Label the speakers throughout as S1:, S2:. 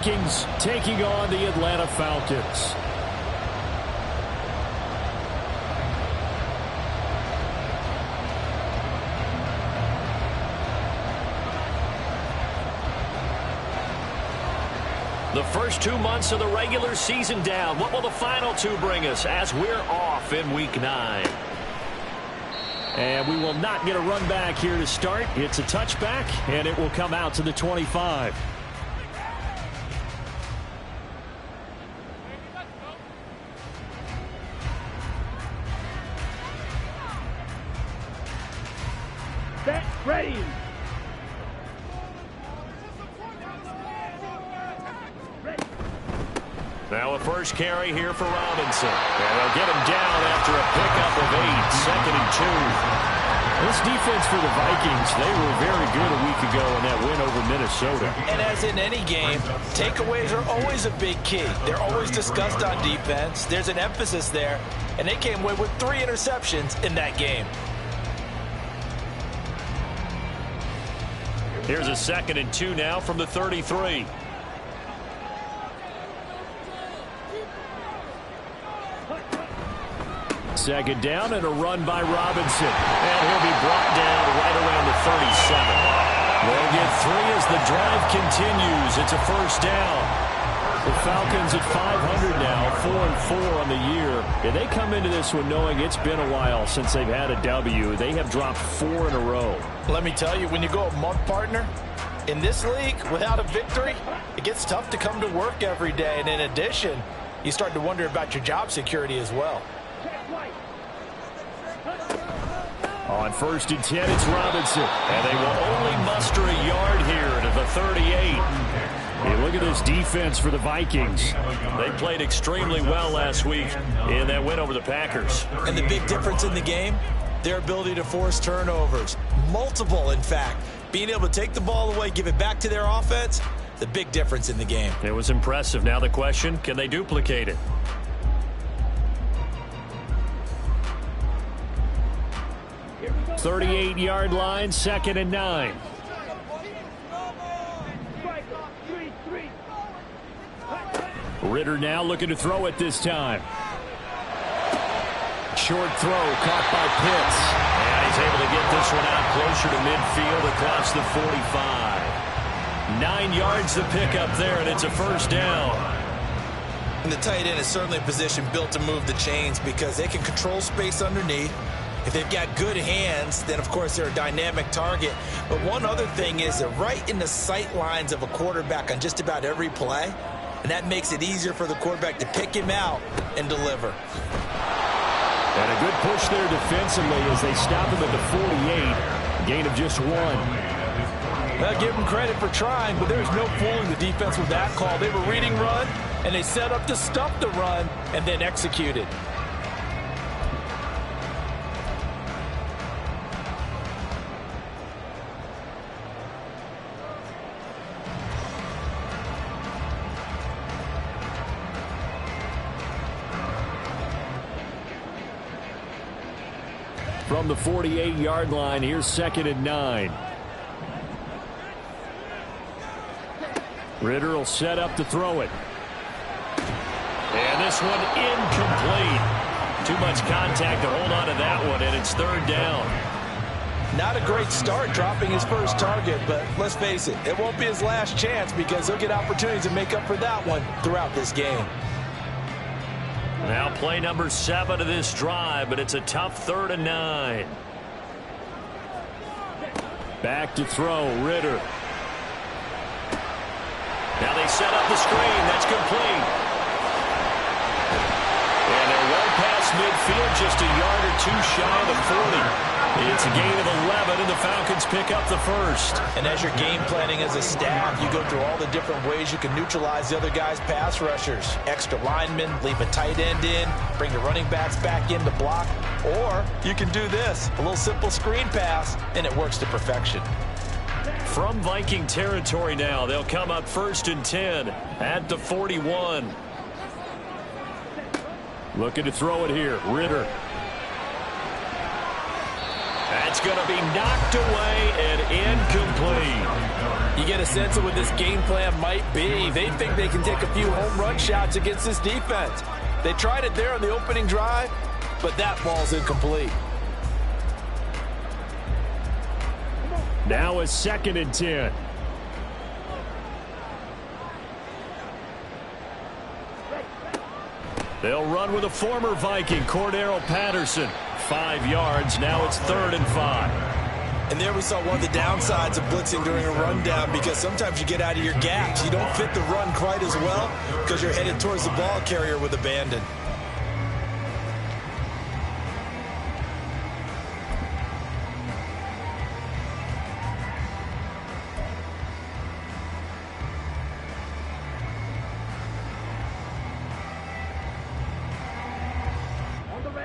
S1: Vikings taking on the Atlanta Falcons. The first 2 months of the regular season down. What will the final two bring us as we're off in Week 9? And we will not get a run back here to start. It's a touchback, and it will come out to the 25.
S2: Set, ready.
S1: Now a first carry here for Robinson. And they'll get him down after a pickup of 8, 2nd and 2. This defense for the Vikings, they were very good a week ago in that win over Minnesota.
S3: And as in any game, takeaways are always a big key. They're always discussed on defense. There's an emphasis there, and they came away with 3 interceptions in that game.
S1: Here's a 2nd and 2 now from the 33. Second down and a run by Robinson. And he'll be brought down right around the 37. They'll get 3 as the drive continues. It's a first down. The Falcons at 500 now, 4-4 on the year. And they come into this one knowing it's been a while since they've had a W. They have dropped 4 in a row.
S3: Let me tell you, when you go a month, partner, in this league, without a victory, it gets tough to come to work every day. And in addition, you start to wonder about your job security as well.
S1: On 1st and 10, it's Robinson. And they will only muster a yard here to the 38. Hey, look at this defense for the Vikings. They played extremely well last week in that win over the Packers.
S3: And the big difference in the game, their ability to force turnovers. Multiple, in fact. Being able to take the ball away, give it back to their offense, the big difference in the game.
S1: It was impressive. Now the question, can they duplicate it? 38-yard line, 2nd and 9. Ritter now looking to throw it this time. Short throw caught by Pitts. And he's able to get this one out closer to midfield across the 45. 9 yards to pick up there, and it's a first down.
S3: And the tight end is certainly a position built to move the chains because they can control space underneath. If they've got good hands, then, of course, they're a dynamic target. But one other thing is they're right in the sight lines of a quarterback on just about every play, and that makes it easier for the quarterback to pick him out and deliver.
S1: And a good push there defensively as they stop him at the 48, gain of just 1.
S3: Well, give them credit for trying, but there's no fooling the defense with that call. They were reading run, and they set up to stop the run and then executed.
S1: From the 48-yard line, here's 2nd and 9. Ritter will set up to throw it. And this one incomplete. Too much contact to hold on to that one, and it's 3rd down.
S3: Not a great start dropping his first target, but let's face it, it won't be his last chance because he'll get opportunities to make up for that one throughout this game.
S1: Now play number 7 of this drive, but it's a tough 3rd and 9. Back to throw, Ritter. Now they set up the screen. That's complete. And they're well past midfield, just a yard or 2 shy of the 40. It's a gain of 11, and the Falcons pick up the first.
S3: And as you're game planning as a staff, you go through all the different ways you can neutralize the other guy's pass rushers. Extra linemen, leave a tight end in, bring your running backs back in to block. Or you can do this, a little simple screen pass, and it works to perfection.
S1: From Viking territory now, they'll come up 1st and 10 at the 41. Looking to throw it here, Ritter. That's going to be knocked away and incomplete.
S3: You get a sense of what this game plan might be. They think they can take a few home run shots against this defense. They tried it there on the opening drive, but that ball's incomplete.
S1: Now a 2nd and 10. They'll run with a former Viking, Cordero Patterson. 5 yards. Now it's 3rd and 5.
S3: And there we saw one of the downsides of blitzing during a rundown, because sometimes you get out of your gaps. You don't fit the run quite as well because you're headed towards the ball carrier with abandon.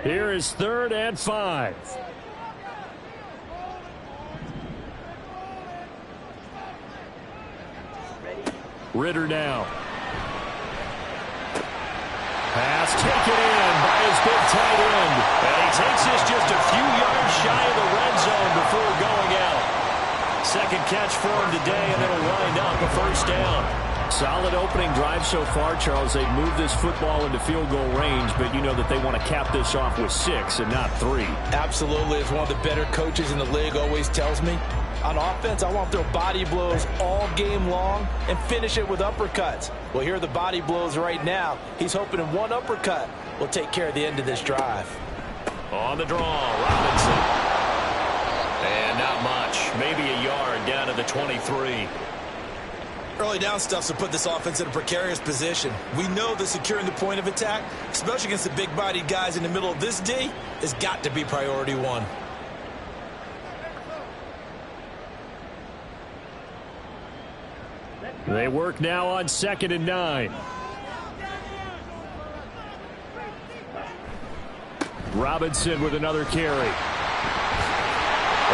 S1: Here is 3rd and 5. Ritter now. Pass taken in by his big tight end. And he takes this just a few yards shy of the red zone before going out. 2nd catch for him today, and it'll wind up a 1st down. Solid opening drive so far, Charles. They've moved this football into field goal range, but you know that they want to cap this off with 6 and not 3.
S3: Absolutely. As one of the better coaches in the league always tells me, on offense, I want to throw body blows all game long and finish it with uppercuts. Well, here are the body blows right now. He's hoping in one uppercut will take care of the end of this drive.
S1: On the draw, Robinson. And not much. Maybe a yard down to the 23.
S3: Early down stuff to put this offense in a precarious position. We know that securing the point of attack, especially against the big-bodied guys in the middle of this D, has got to be priority 1.
S1: They work now on 2nd and 9. Robinson with another carry. A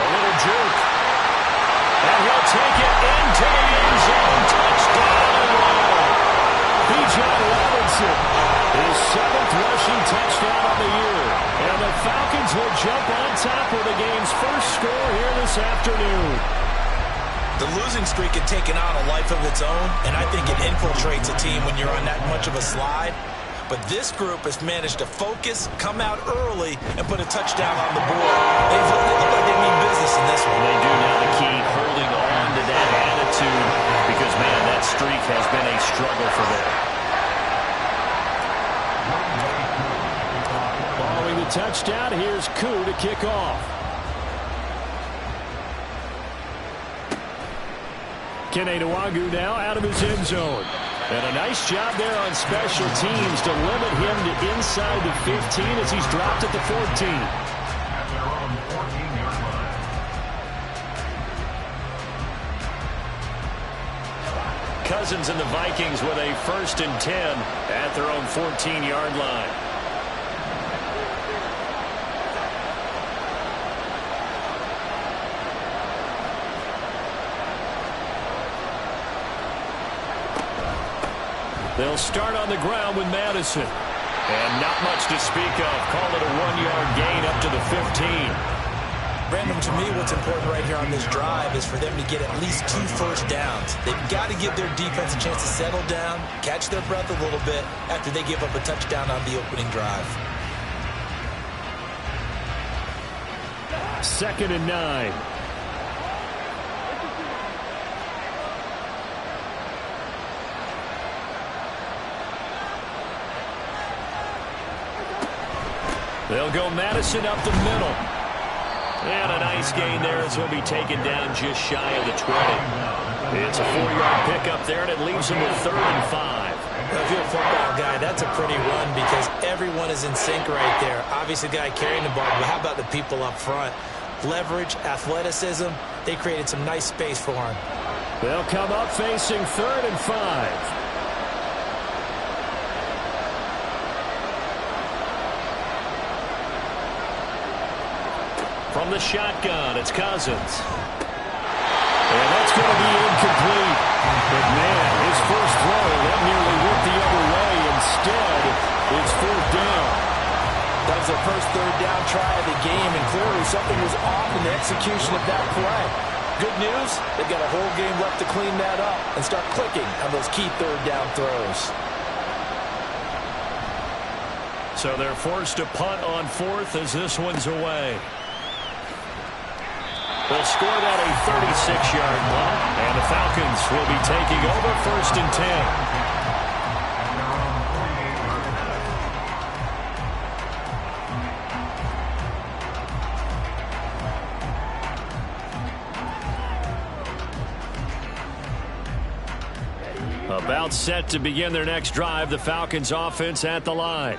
S1: little jerk. And he'll take it into the end zone. Touchdown. Bijan Robinson, his 7th rushing touchdown of the year. And the Falcons will jump on top with the game's first score here this afternoon.
S3: The losing streak had taken on a life of its own, and I think it infiltrates a team when you're on that much of a slide. But this group has managed to focus, come out early, and put a touchdown on the board. They look like they mean business in this one.
S1: They do. Now the key, holding on to that attitude, because, man, that streak has been a struggle for them. Following the touchdown, here's Koo to kick off. Kene Nwagu now out of his end zone. And a nice job there on special teams to limit him to inside the 15 as he's dropped at the 14. Cousins and the Vikings with a 1st and 10 at their own 14-yard line. They'll start on the ground with Madison. And not much to speak of. Call it a 1-yard gain up to the 15.
S3: Brandon, to me, what's important right here on this drive is for them to get at least 2 first downs. They've got to give their defense a chance to settle down, catch their breath a little bit after they give up a touchdown on the opening drive.
S1: 2nd and 9. They'll go Madison up the middle. And a nice gain there as he'll be taken down just shy of the 20. It's a 4-yard pickup there, and it leaves him with 3rd and 5.
S3: If you're a football guy, that's a pretty run because everyone is in sync right there. Obviously, the guy carrying the ball, but how about the people up front? Leverage, athleticism, they created some nice space for him.
S1: They'll come up facing 3rd and 5. From the shotgun, it's Cousins. And that's going to be incomplete. But, man, his first throw, that nearly went the other way. Instead, it's 4th down.
S3: That was their first 3rd down try of the game, and clearly something was off in the execution of that play. good news, they've got a whole game left to clean that up and start clicking on those key third down throws.
S1: So they're forced to punt on fourth as this one's away. They'll score that a 36-yard punt, and the Falcons will be taking over 1st and 10. About set to begin their next drive. The Falcons offense at the line.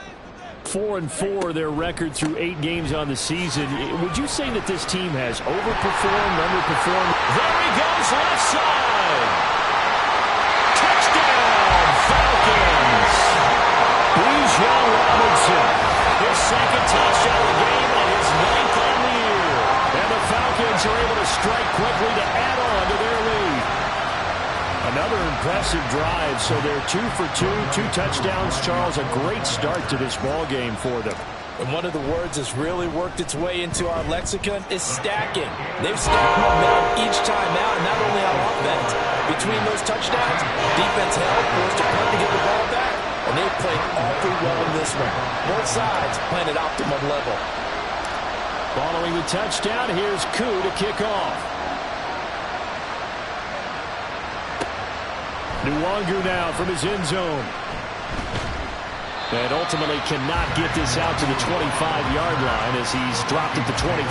S1: 4-4 their record through 8 games on the season. Would you say that this team has overperformed, underperformed? There he goes, left side. Touchdown, Falcons. Bijan Robinson, his second touchdown of the game and his 9th on the year. And the Falcons are able to strike quickly to add on to their lead. Another impressive drive, so they're 2 for 2, 2 touchdowns. Charles, a great start to this ball game for them.
S3: And one of the words that's really worked its way into our lexicon is stacking. They've stacked momentum each time out, and not only on offense. Between those touchdowns, defense held, forced to punt to get the ball back, and they've played awfully well in this one. Both sides playing at optimum level.
S1: Following the touchdown, here's Koo to kick off. Nwangu now from his end zone. And ultimately cannot get this out to the 25-yard line as he's dropped at the 23.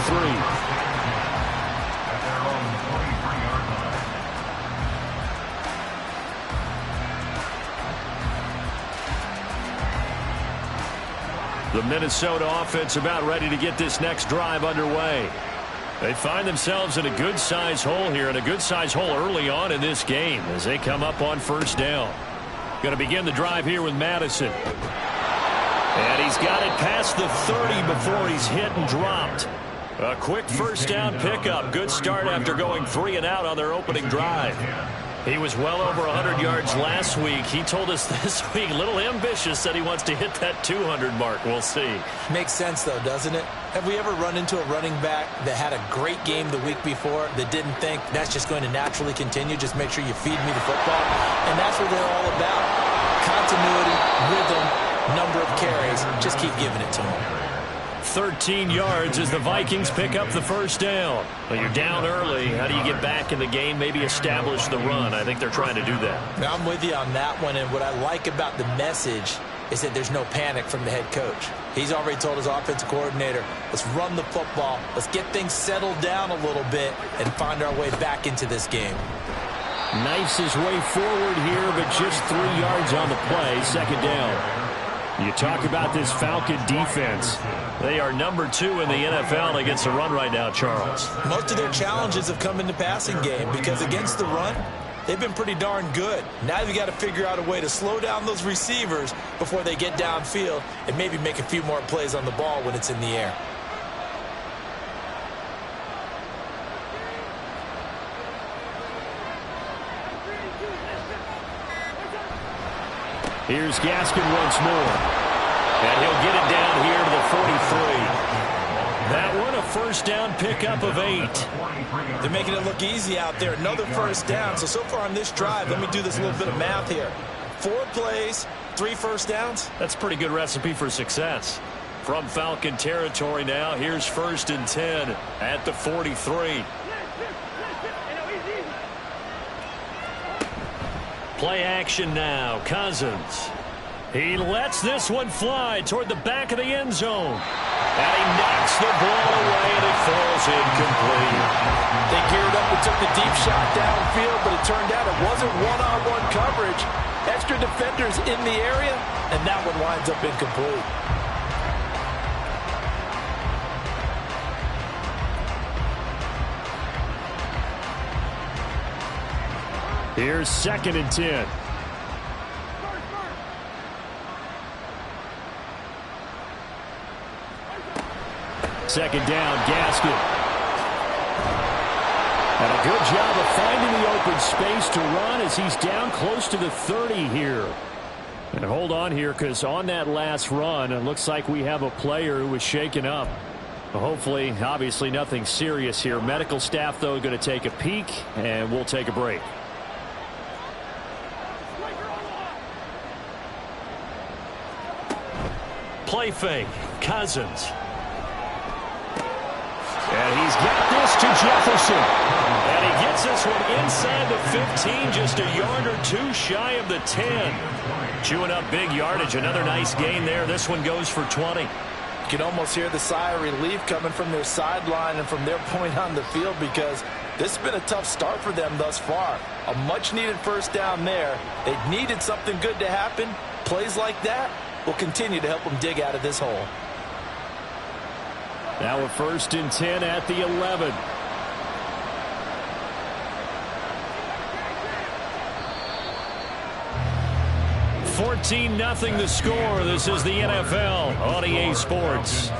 S1: The Minnesota offense about ready to get this next drive underway. They find themselves in a good-sized hole here, and a good-sized hole early on in this game as they come up on 1st down. Going to begin the drive here with Madison. And he's got it past the 30 before he's hit and dropped. A quick 1st down pickup. Good start after going 3 and out on their opening drive. He was well over 100 yards last week. He told us this week, a little ambitious, that he wants to hit that 200 mark. We'll see. Makes sense, though, doesn't it? Have we ever run into a running back that had a great game the week before that didn't think that's just going to naturally continue? Just make sure you feed me the football. And that's what they're all about. Continuity, rhythm, number of carries. Just keep giving it to them. 13 yards as the Vikings pick up the 1st down. Well, you're down early. How do you get back in the game? Maybe establish the run. I think they're trying to do that.
S3: Now, I'm with you on that one, and what I like about the message is that there's no panic from the head coach. He's already told his offensive coordinator, let's run the football, let's get things settled down a little bit and find our way back into this game.
S1: Knifes his way forward here, but just 3 yards on the play. 2nd down. You talk about this Falcon defense. They are number 2 in the NFL against the run right now, Charles.
S3: Most of their challenges have come in the passing game because against the run, they've been pretty darn good. Now you've got to figure out a way to slow down those receivers before they get downfield and maybe make a few more plays on the ball when it's in the air.
S1: Here's Gaskin once more. And he'll get it down here to the 43. That one a 1st down pickup of 8.
S3: They're making it look easy out there. Another 1st down. So far on this drive, let me do this little bit of math here. 4 plays, 3 1st downs.
S1: That's a pretty good recipe for success. From Falcon territory now, here's 1st and 10 at the 43. Play action now. Cousins. He lets this one fly toward the back of the end zone. And he knocks the ball away, and it falls incomplete.
S3: They geared up and took the deep shot downfield, but it turned out it wasn't one-on-one coverage. Extra defenders in the area, and that one winds up incomplete.
S1: Here's 2nd and 10. Second down, Gaskin. And a good job of finding the open space to run as he's down close to the 30 here. And hold on here, because on that last run, it looks like we have a player who was shaken up. Well, hopefully, obviously, nothing serious here. Medical staff, though, going to take a peek, and we'll take a break. Play fake. Cousins. And he's got this to Jefferson. And he gets this one inside the 15, just a yard or two shy of the 10. Chewing up big yardage. Another nice gain there. This one goes for 20.
S3: You can almost hear the sigh of relief coming from their sideline and from their point on the field, because this has been a tough start for them thus far. A much-needed first down there. They needed something good to happen. Plays like that will continue to help them dig out of this hole.
S1: Now a 1st and 10 at the 11. (14-0) the score. This is the NFL on EA Sports.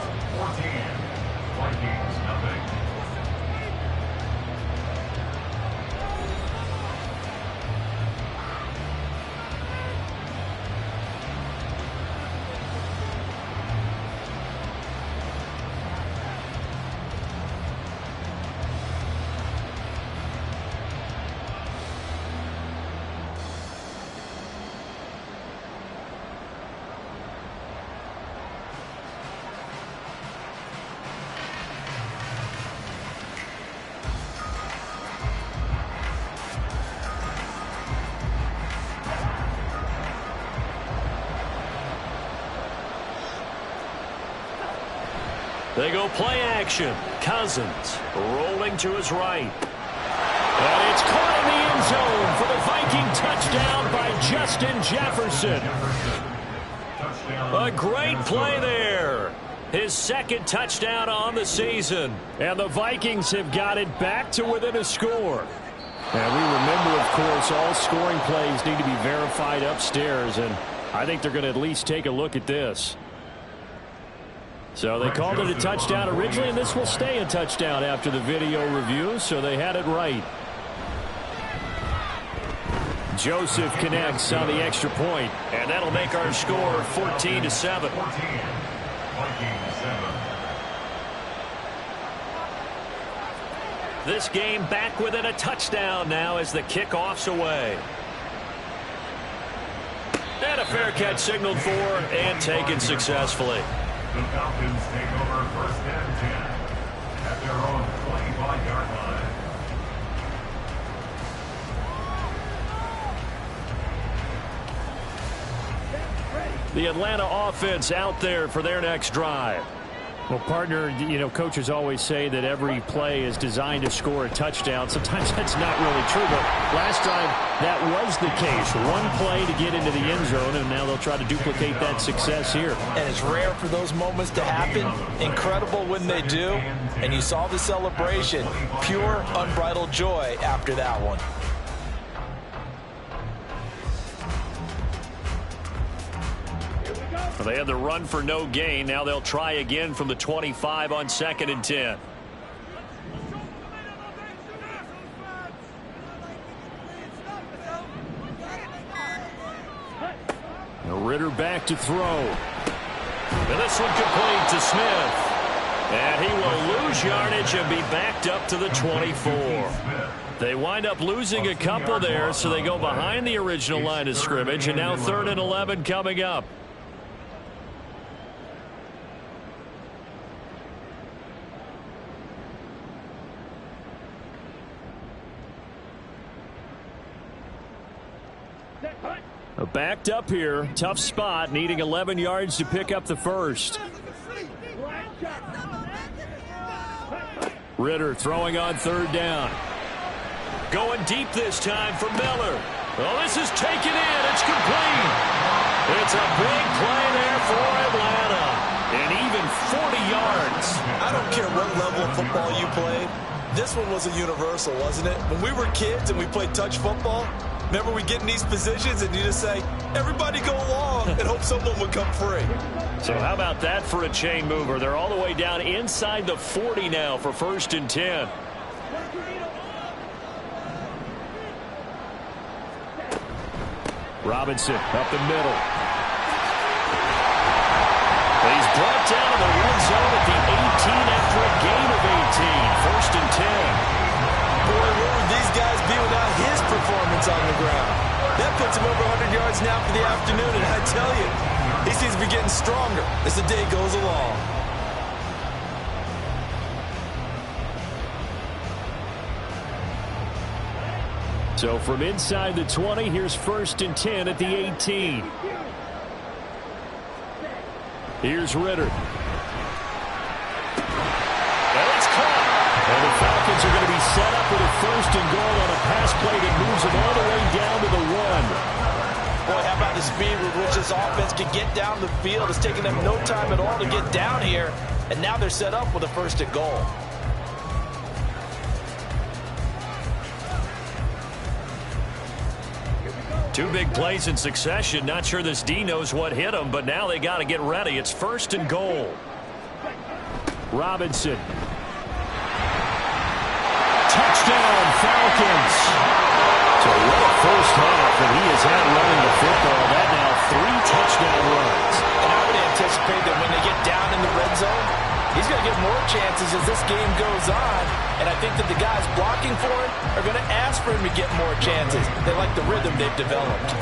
S1: They go play action. Cousins rolling to his right. And it's caught in the end zone for the Viking touchdown by Justin Jefferson. A great play there. His 2nd touchdown on the season. And the Vikings have got it back to within a score. And we remember, of course, all scoring plays need to be verified upstairs. And I think they're going to at least take a look at this. So they called it a touchdown originally, and this will stay a touchdown after the video review, so they had it right. Joseph connects on the extra point, and that'll make our score 14-7. This game back within a touchdown now as the kickoff's away. And a fair catch signaled for and taken successfully.
S4: The Falcons take over 1st and 10 at their own 25-yard line.
S1: The Atlanta offense out there for their next drive. Well, partner, you know, coaches always say that every play is designed to score a touchdown. Sometimes that's not really true, but last time that was the case. One play to get into the end zone, and now they'll try to duplicate that success here.
S3: And it's rare for those moments to happen. Incredible when they do. And you saw the celebration. Pure, unbridled joy after that one.
S1: Well, they had the run for no gain. Now they'll try again from the 25 on 2nd and 10. Ritter back to throw. And this one complete to Smith. And he will lose yardage and be backed up to the 24. They wind up losing a couple there, so they go behind the original line of scrimmage, and now 3rd and 11 coming up. Backed up here. Tough spot. Needing 11 yards to pick up the 1st. Ritter throwing on 3rd down. Going deep this time for Miller. Oh, this is taken in. It's complete. It's a big play there for Atlanta. And even 40 yards.
S3: I don't care what level of football you played. This one was a universal, wasn't it? When we were kids and we played touch football, remember we get in these positions and you just say, everybody go along, and hope someone would come free.
S1: So how about that for a chain mover? They're all the way down inside the 40 now for 1st and 10. Robinson up the middle. He's brought down in the red zone at the 18 after a gain of 18. First and 10.
S3: Boy, where would these guys be without his performance on the ground? That puts him over 100 yards now for the afternoon, and I tell you, he seems to be getting stronger as the day goes along.
S1: So from inside the 20, here's first and 10 at the 18. Here's Ritter. And it's caught. And the Falcons are going to be set up with a first and goal on a pass play that moves them all the way down to the 1.
S3: Boy, how about the speed with which this offense can get down the field? It's taken them no time at all to get down here, and now they're set up with a first and goal.
S1: Two big plays in succession. Not sure this D knows what hit him, but now they got to get ready. It's first and goal. Robinson. Touchdown, Falcons. So what a first half that he has had running the football. That now 3 touchdown runs.
S3: And I would anticipate that when they get down in the red zone, he's going to get more chances as this game goes on. And I think that the guys blocking for him are going to ask for him to get more chances. They like the rhythm they've developed.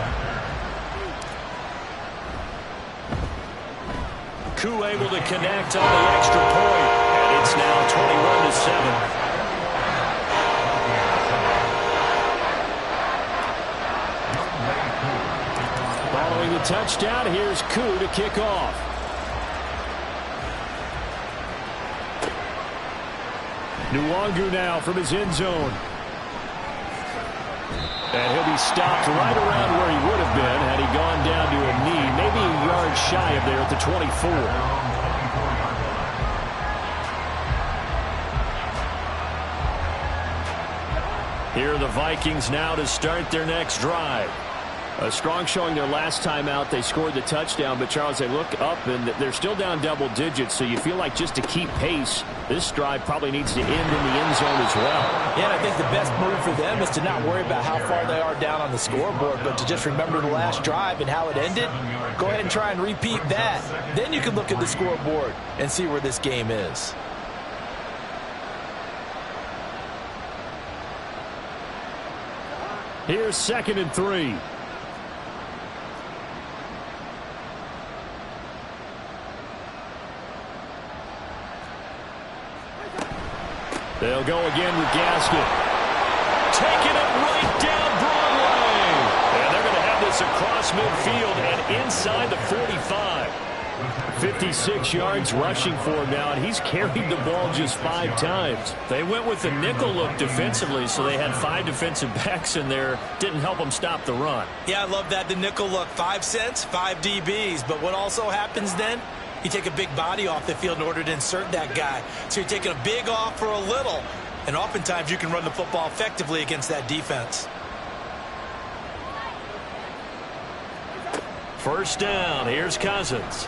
S1: Koo able to connect on the extra point. And it's now 21-7. Following the touchdown, here's Koo to kick off. Nwangu now from his end zone. And he'll be stopped right around where he would have been had he gone down to a knee, maybe a yard shy of there at the 24. Here are the Vikings now to start their next drive. A strong showing their last time out. They scored the touchdown, but Charles, they look up and they're still down double digits, so you feel like just to keep pace, this drive probably needs to end in the end zone as well.
S3: Yeah, and I think the best move for them is to not worry about how far they are down on the scoreboard, but to just remember the last drive and how it ended. Go ahead and try and repeat that. Then you can look at the scoreboard and see where this game is.
S1: Here's second and 3. They'll go again with Gaskin. Taking it right down Broadway. And they're going to have this across midfield and inside the 45. 56 yards rushing for him now, and he's carried the ball just 5 times. They went with the nickel look defensively, so they had 5 defensive backs in there. Didn't help them stop the run.
S3: Yeah, I love that, the nickel look. 5 cents, 5 DBs. But what also happens then? You take a big body off the field in order to insert that guy. So you're taking a big off for a little. And oftentimes you can run the football effectively against that defense.
S1: First down. Here's Cousins.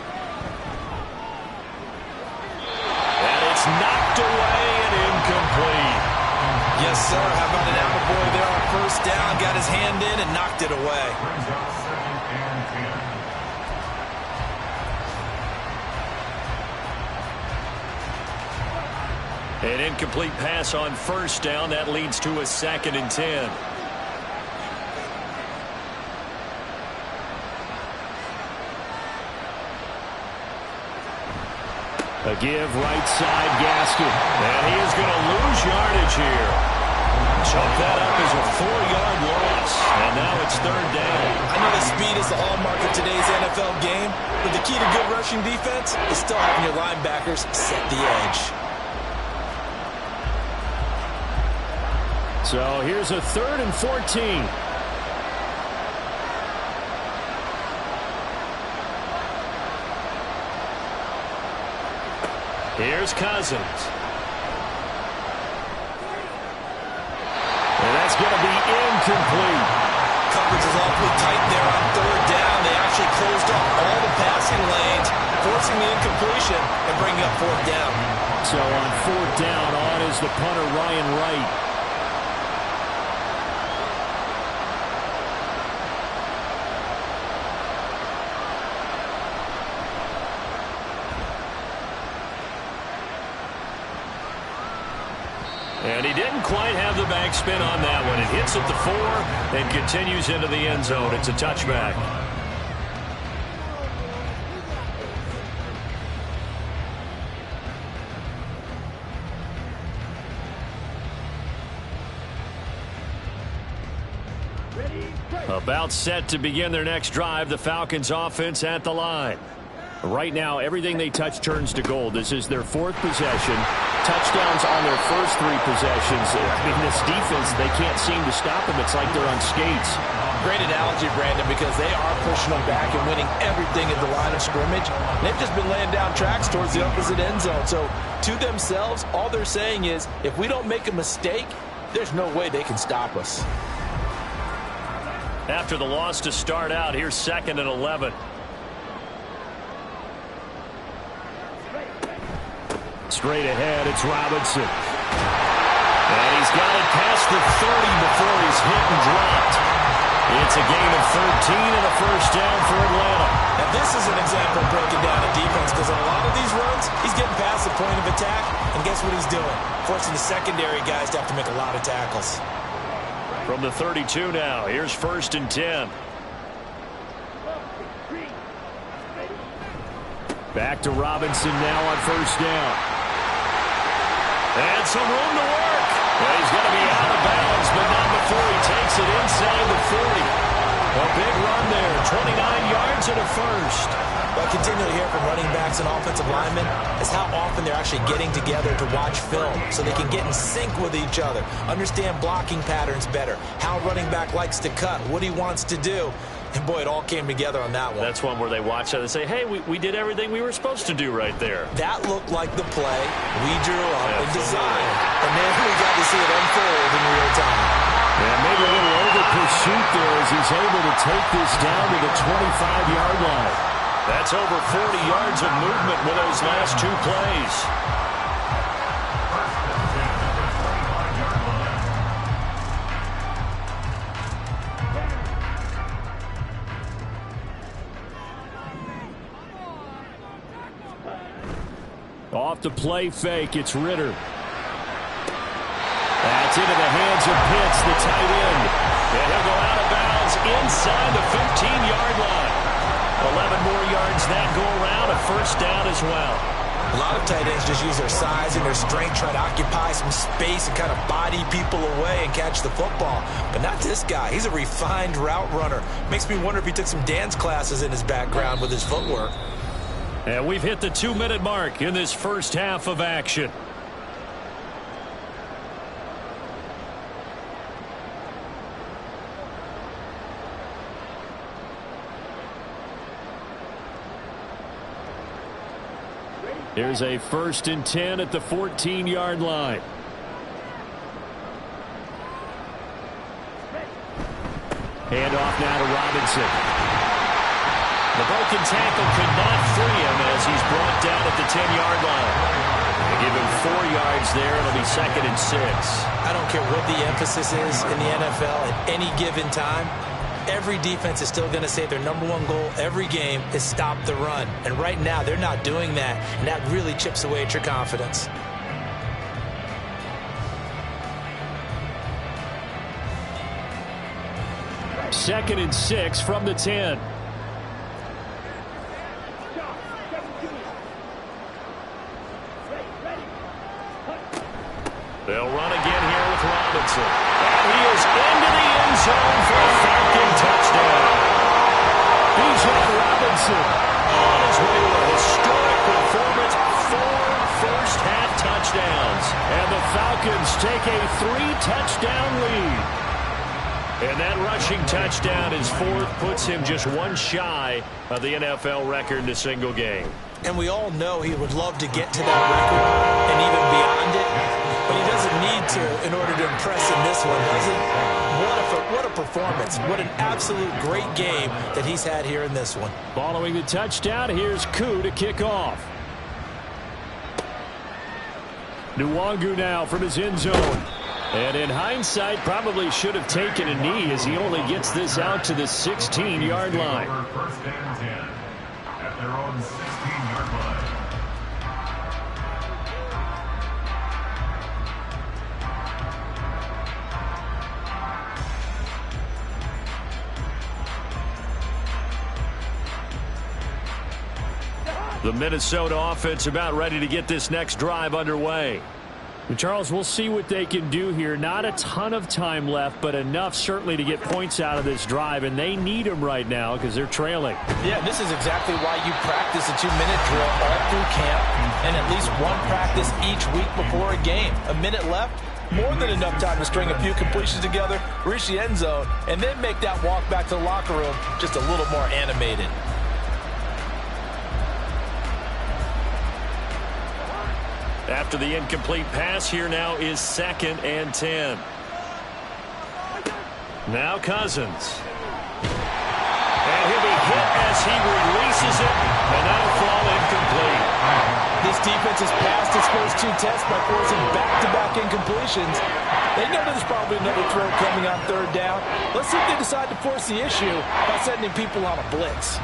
S1: And it's knocked away and incomplete.
S3: Yes, sir. How about an attaboy there on first down? Got his hand in and knocked it away.
S1: An incomplete pass on first down. That leads to a 2nd and 10. A give right side, Gaskin. And he is going to lose yardage here. Chunk that up as a 4-yard loss. And now it's 3rd down.
S3: I know that speed is the hallmark of today's NFL game, but the key to good rushing defense is still having your linebackers set the edge.
S1: So here's a 3rd and 14. Here's Cousins. And that's going to be incomplete.
S3: Coverage is awfully tight there on 3rd down. They actually closed off all the passing lanes, forcing the incompletion and bringing up 4th down.
S1: So on 4th down, on is the punter Ryan Wright. And he didn't quite have the backspin on that one. It hits at the 4 and continues into the end zone. It's a touchback. About set to begin their next drive. The Falcons offense at the line. Right now, everything they touch turns to gold. This is their 4th possession. Touchdowns on their first 3 possessions. I mean, this defense, they can't seem to stop them. It's like they're on skates.
S3: Great analogy, Brandon, because they are pushing them back and winning everything at the line of scrimmage. They've just been laying down tracks towards the opposite end zone. So to themselves, all they're saying is, if we don't make a mistake, there's no way they can stop us.
S1: After the loss to start out, here's 2nd and 11. Straight ahead, it's Robinson. And he's got it past the 30 before he's hit and dropped. It's a gain of 13 and a first down for Atlanta.
S3: Now this is an example of breaking down a defense, because on a lot of these runs, he's getting past the point of attack, and guess what he's doing? Forcing the secondary guys to have to make a lot of tackles.
S1: From the 32 now, here's 1st and 10. Back to Robinson now on 1st down. And some room to work. Well, he's going to be out of bounds, but not before he takes it inside the 40. A big run there, 29 yards and a first.
S3: What I continually hear from running backs and offensive linemen is how often they're actually getting together to watch film so they can get in sync with each other, understand blocking patterns better, how a running back likes to cut, what he wants to do. And, boy, it all came together on that one.
S1: That's one where they watch it and say, hey, we did everything we were supposed to do right there.
S3: That looked like the play we drew up and designed. And then we got to see it unfold in real time.
S1: And maybe a little over pursuit there as he's able to take this down to the 25-yard line. That's over 40 yards of movement with those last 2 plays. Off the play fake, it's Ritter. That's into the hands of Pitts, the tight end. And he'll go out of bounds inside the 15-yard line. 11 more yards that go around, a first down as well.
S3: A lot of tight ends just use their size and their strength, try to occupy some space and kind of body people away and catch the football. But not this guy. He's a refined route runner. Makes me wonder if he took some dance classes in his background with his footwork.
S1: And we've hit the 2-minute mark in this first half of action. Here's a 1st and 10 at the 14-yard line. Handoff now to Robinson. The broken tackle could not free him as he's brought down at the 10-yard line. They give him 4 yards there. It'll be 2nd and 6.
S3: I don't care what the emphasis is in the NFL at any given time. Every defense is still going to say their #1 goal every game is stop the run. And right now, they're not doing that, and that really chips away at your confidence.
S1: Second and 6 from the 10. They'll run again here with Robinson. And he is into the end zone for a Falcon touchdown. Bijan Robinson on his way to a historic performance. 4 first-half touchdowns. And the Falcons take a 3-touchdown lead. And that rushing touchdown, his 4th, puts him just 1 shy of the NFL record in a single game.
S3: And we all know he would love to get to that record and even beyond it. But he doesn't need to in order to impress in this one, does he? What a performance. What an absolute great game that he's had here in this one.
S1: Following the touchdown, here's Koo to kick off. Nwangu now from his end zone. And in hindsight, probably should have taken a knee as he only gets this out to the 16-yard line.
S4: First and 10 at their own 16-yard line.
S1: The Minnesota offense about ready to get this next drive underway.
S2: And Charles, we'll see what they can do here. Not a ton of time left, but enough certainly to get points out of this drive, and they need them right now because they're trailing.
S3: Yeah, this is exactly why you practice a 2-minute drill all through camp and at least one practice each week before a game. A minute left, more than enough time to string a few completions together, reach the end zone, and then make that walk back to the locker room just a little more animated.
S1: After the incomplete pass, here now is 2nd and 10. Now Cousins. And he'll be hit as he releases it, and that'll fall incomplete.
S3: This defense has passed its first 2 tests by forcing back-to-back incompletions. They know there's probably another throw coming on 3rd down. Let's see if they decide to force the issue by sending people on a blitz.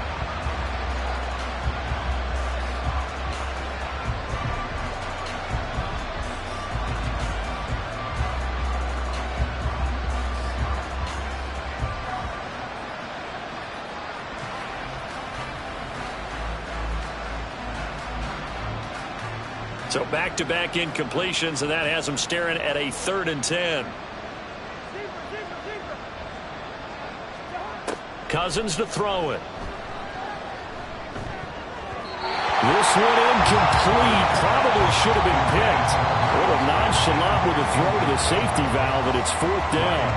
S1: So back-to-back incompletions, and that has them staring at a 3rd and 10. Cousins to throw it.
S2: This one incomplete. Probably should have been picked. A little nonchalant with a throw to the safety valve, and it's 4th down.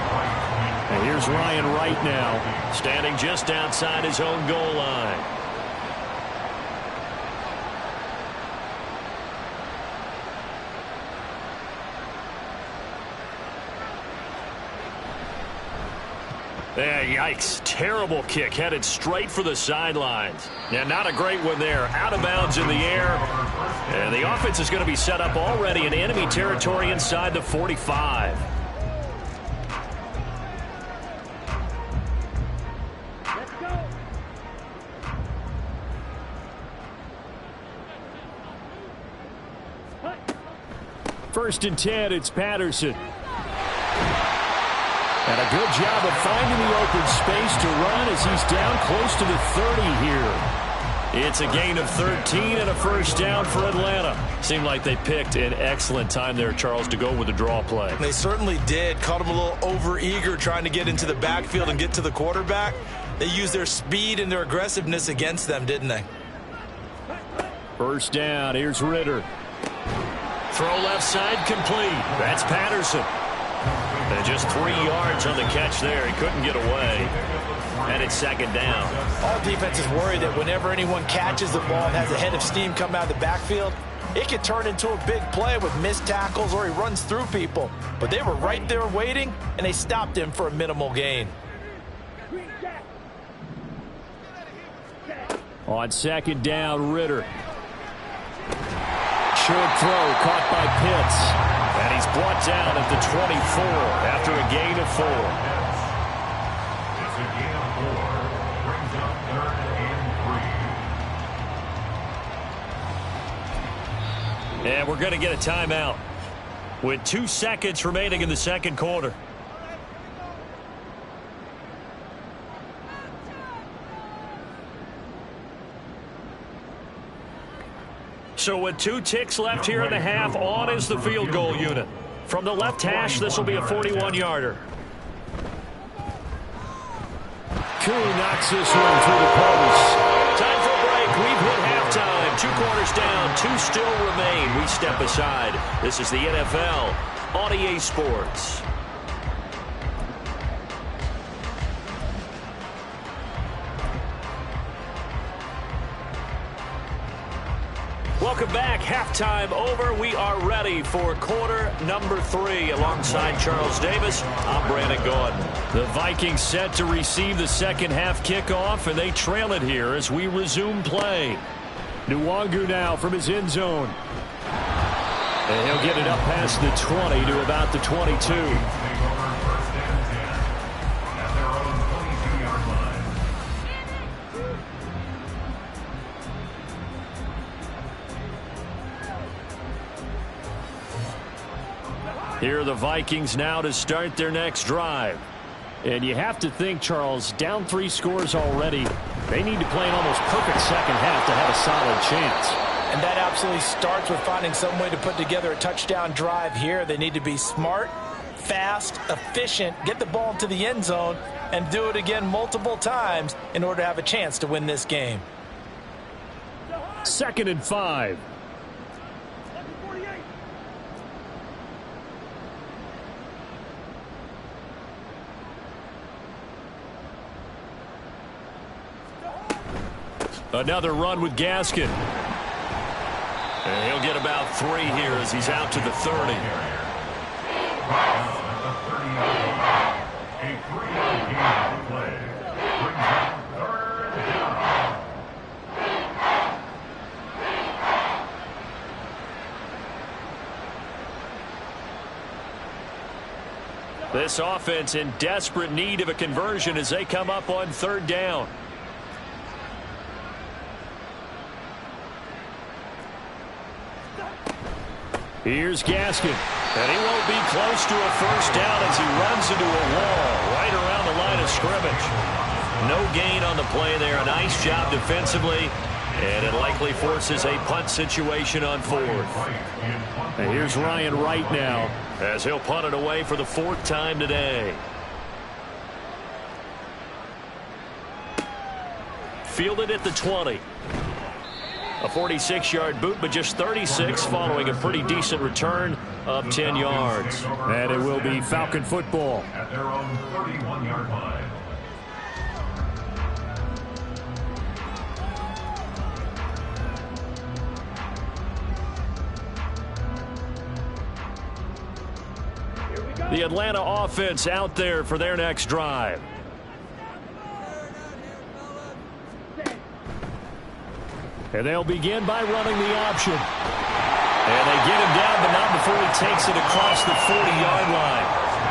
S2: And here's Ryan Wright now,
S1: standing just outside his own goal line. Yeah, yikes. Terrible kick headed straight for the sidelines. Yeah, not a great one there. Out of bounds in the air. And the offense is going to be set up already in enemy territory inside the 45.
S2: Let's go. 1st and 10, it's Patterson. And a good job of finding the open space to run as he's down close to the 30 here.
S1: It's a gain of 13 and a 1st down for Atlanta. Seemed like they picked an excellent time there, Charles, to go with the draw play.
S3: They certainly did. Caught him a little over-eager trying to get into the backfield and get to the quarterback. They used their speed and their aggressiveness against them, didn't they?
S2: 1st down. Here's Ritter.
S1: Throw left side complete. That's Patterson. And just 3 yards on the catch there. He couldn't get away. And it's 2nd down.
S3: All defenses worry that whenever anyone catches the ball and has a head of steam come out of the backfield, it can turn into a big play with missed tackles or he runs through people. But they were right there waiting, and they stopped him for a minimal gain.
S2: On 2nd down, Ritter. Short throw caught by Pitts.
S1: And he's brought down at the 24 after a gain of 4.
S4: It's a gain of 4. Brings up 3rd and 3.
S1: And we're going to get a timeout with 2 seconds remaining in the 2nd quarter. So with 2 ticks left here in the half, on is the field goal unit. From the left hash, this will be a 41-yarder.
S2: Koo knocks this one through the post.
S1: Time for a break. We've hit halftime. 2 quarters down, 2 still remain. We step aside. This is the NFL on EA Sports. Welcome back. Halftime over. We are ready for quarter number 3. Alongside Charles Davis, I'm Brandon Gordon.
S2: The Vikings set to receive the 2nd half kickoff, and they trail it here as we resume play. Nwangu now from his end zone. And he'll get it up past the 20 to about the 22. Here are the Vikings now to start their next drive. And you have to think, Charles, down 3 scores already. They need to play an almost perfect second half to have a solid chance.
S3: And that absolutely starts with finding some way to put together a touchdown drive here. They need to be smart, fast, efficient, get the ball into the end zone, and do it again multiple times in order to have a chance to win this game.
S2: 2nd and 5. Another run with Gaskin. And he'll get about 3 here as he's out to the 30.
S4: A 3-yard gain on play. Brings up 3rd down.
S2: This offense in desperate need of a conversion as they come up on 3rd down. Here's Gaskin. And he won't be close to a first down as he runs into a wall right around the line of scrimmage. No gain on the play there. A nice job defensively. And it likely forces a punt situation on 4th. And here's Ryan Wright now as he'll punt it away for the 4th time today. Fielded at the 20. A 46-yard boot, but just 36 following a pretty decent return of 10 yards. And it will be Falcon football.
S4: At their own 31-yard line.
S2: The Atlanta offense out there for their next drive. And they'll begin by running the option. And they get him down, but not before he takes it across the 40-yard line.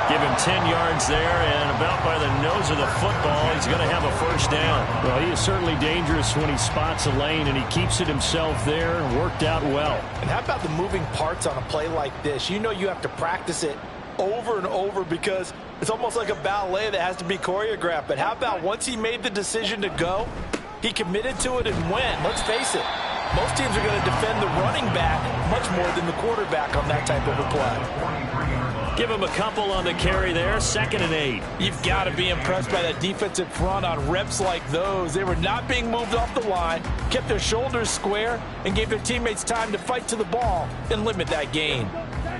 S2: Give him 10 yards there, and about by the nose of the football, he's going to have a first down. Well, he is certainly dangerous when he spots a lane, and he keeps it himself there. Worked out well.
S3: And how about the moving parts on a play like this? You know you have to practice it over and over because it's almost like a ballet that has to be choreographed. But how about once he made the decision to go, he committed to it and went. Let's face it, most teams are going to defend the running back much more than the quarterback on that type of a play.
S2: Give him a couple on the carry there. 2nd and 8.
S3: You've got to be impressed by that defensive front on reps like those. They were not being moved off the line, kept their shoulders square, and gave their teammates time to fight to the ball and limit that gain.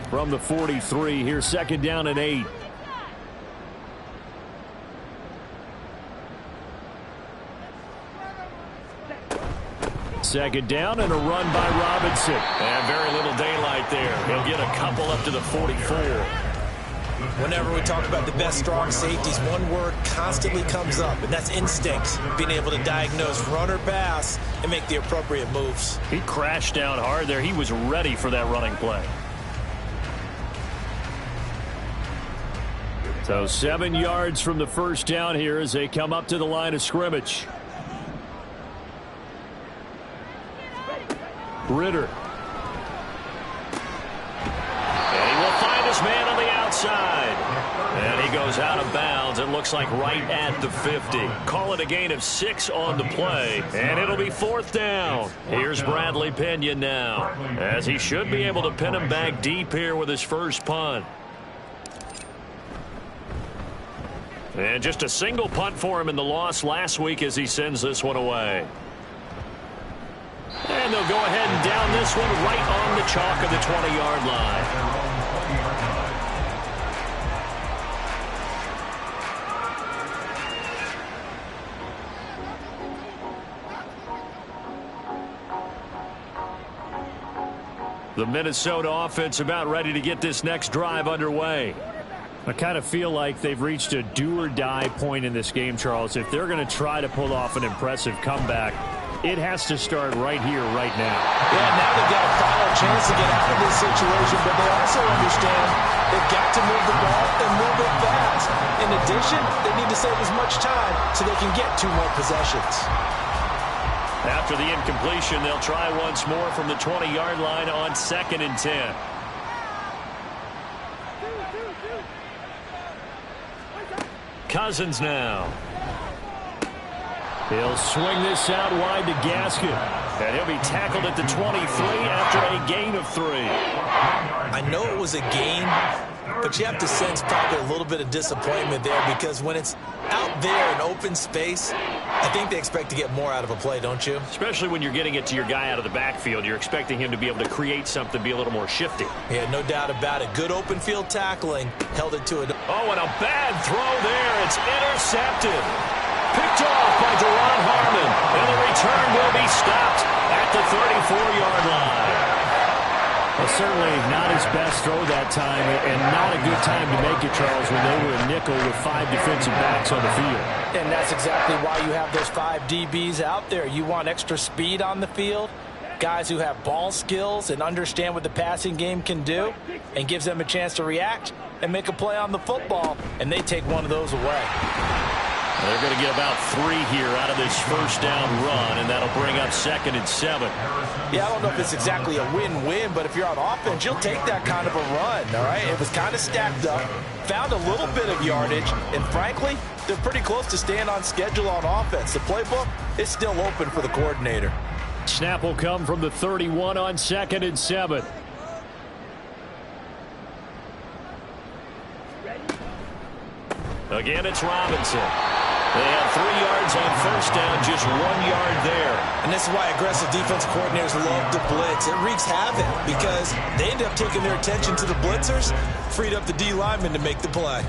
S2: From the 43, here's 2nd down and 8. Second down and a run by Robinson. And very little daylight there. He'll get a couple up to the 44.
S3: Whenever we talk about the best strong safeties, one word constantly comes up, and that's instinct. Being able to diagnose run or pass and make the appropriate moves.
S2: He crashed down hard there. He was ready for that running play. So 7 yards from the first down here as they come up to the line of scrimmage. Ritter. And he will find his man on the outside. And he goes out of bounds. It looks like right at the 50. Call it a gain of 6 on the play. And it'll be 4th down. Here's Bradley Pinion now, as he should be able to pin him back deep here with his first punt. And just a single punt for him in the loss last week as he sends this one away. And they'll go ahead and down this one right on the chalk of the 20-yard line. The Minnesota offense about ready to get this next drive underway. I kind of feel like they've reached a do-or-die point in this game, Charles. If they're going to try to pull off an impressive comeback, it has to start right here, right now.
S3: Yeah, now they've got a final chance to get out of this situation, but they also understand they've got to move the ball and move it fast. In addition, they need to save as much time so they can get 2 more possessions.
S2: After the incompletion, they'll try once more from the 20-yard line on 2nd and 10. Cousins now. He'll swing this out wide to Gaskin. And he'll be tackled at the 23 after a gain of 3.
S3: I know it was a gain, but you have to sense probably a little bit of disappointment there because when it's out there in open space, I think they expect to get more out of a play, don't you?
S2: Especially when you're getting it to your guy out of the backfield. You're expecting him to be able to create something, be a little more shifty.
S3: Yeah, no doubt about it. Good open field tackling. Held it to it.
S2: Oh, and a bad throw there. It's intercepted. Picked off by Deron Harmon. And the return will be stopped at the 34-yard line. Well, certainly not his best throw that time, and not a good time to make it, Charles, when they were a nickel with 5 defensive backs on the field.
S3: And that's exactly why you have those 5 DBs out there. You want extra speed on the field, guys who have ball skills and understand what the passing game can do, and gives them a chance to react and make a play on the football, and they take one of those away.
S2: They're going to get about 3 here out of this first down run, and that'll bring up 2nd and 7.
S3: Yeah, I don't know if it's exactly a win-win, but if you're on offense, you'll take that kind of a run, all right? It was kind of stacked up, found a little bit of yardage, and frankly, they're pretty close to staying on schedule on offense. The playbook is still open for the coordinator.
S2: Snap will come from the 31 on 2nd and 7. Again, it's Robinson. They have 3 yards on first down, just 1 yard there.
S3: And this is why aggressive defense coordinators love to blitz. It wreaks havoc because they end up taking their attention to the blitzers, freed up the D lineman to make the play.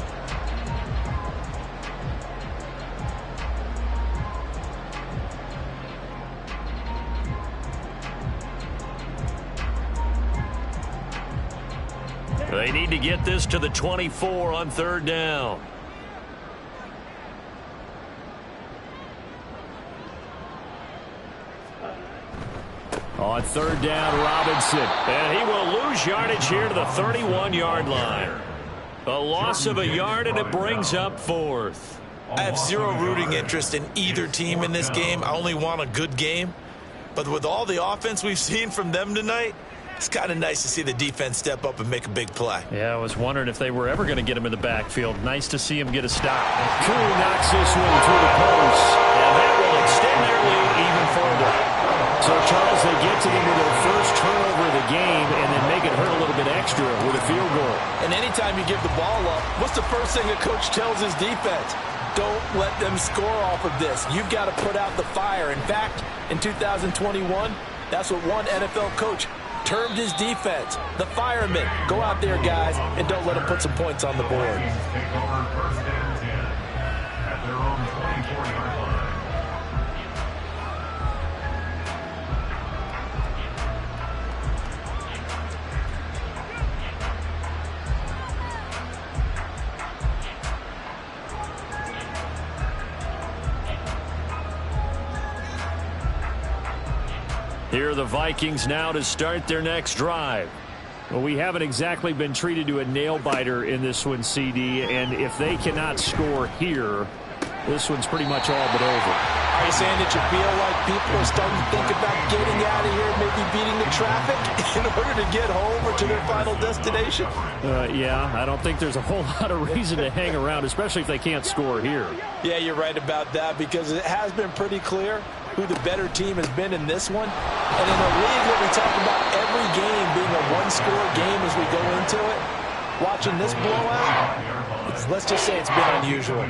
S2: They need to get this to the 24 on 3rd down. On 3rd down, Robinson. And he will lose yardage here to the 31-yard line. A loss of a yard, and it brings up 4th.
S3: I have zero rooting interest in either team in this game. I only want a good game. But with all the offense we've seen from them tonight, it's kind of nice to see the defense step up and make a big play.
S2: Yeah, I was wondering if they were ever going to get him in the backfield. Nice to see him get a stop. Koo knocks this one through the post. And that will extend their lead even further. So, Charles, they get to them with their first turnover of the game and then make it hurt a little bit extra with a field goal.
S3: And anytime you give the ball up, what's the first thing a coach tells his defense? Don't let them score off of this. You've got to put out the fire. In fact, in 2021, that's what one NFL coach termed his defense, the firemen. Go out there, guys, and don't let them put some points on the board.
S4: Take over 1st and 10 at their own 24-yard line.
S2: Here are the Vikings now to start their next drive. Well, we haven't exactly been treated to a nail-biter in this one, CD, and if they cannot score here, this one's pretty much all but over.
S3: Are you saying that you feel like people are starting to think about getting out of here, maybe beating the traffic in order to get home or to their final destination?
S2: Yeah, I don't think there's a whole lot of reason to hang around, especially if they can't score here.
S3: Yeah, you're right about that because it has been pretty clear who the better team has been in this one. And in a league where we talk about every game being a one-score game as we go into it, watching this blowout, let's just say it's been unusual.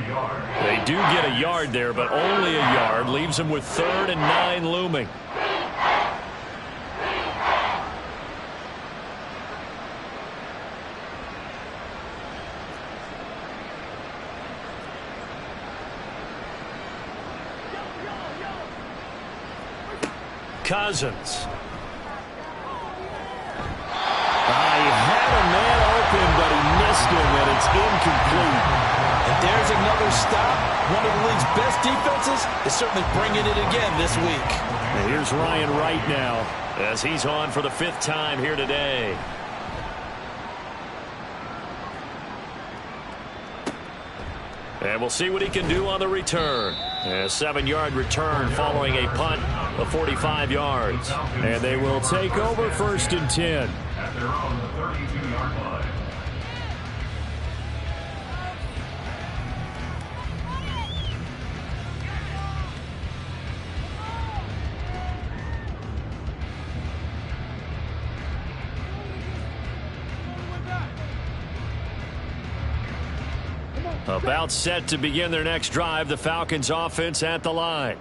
S2: They do get a yard there, but only a yard. Leaves them with 3rd and 9 looming. Cousins. He had a man open, but he missed him, and it's incomplete.
S3: And there's another stop. One of the league's best defenses is certainly bringing it again this week.
S2: And here's Ryan Wright now, as he's on for the 5th time here today. And we'll see what he can do on the return. A 7-yard return following a punt of 45 yards. And they will take over 1st and 10.
S4: At their own 32-yard line.
S2: About set to begin their next drive, the Falcons offense at the line.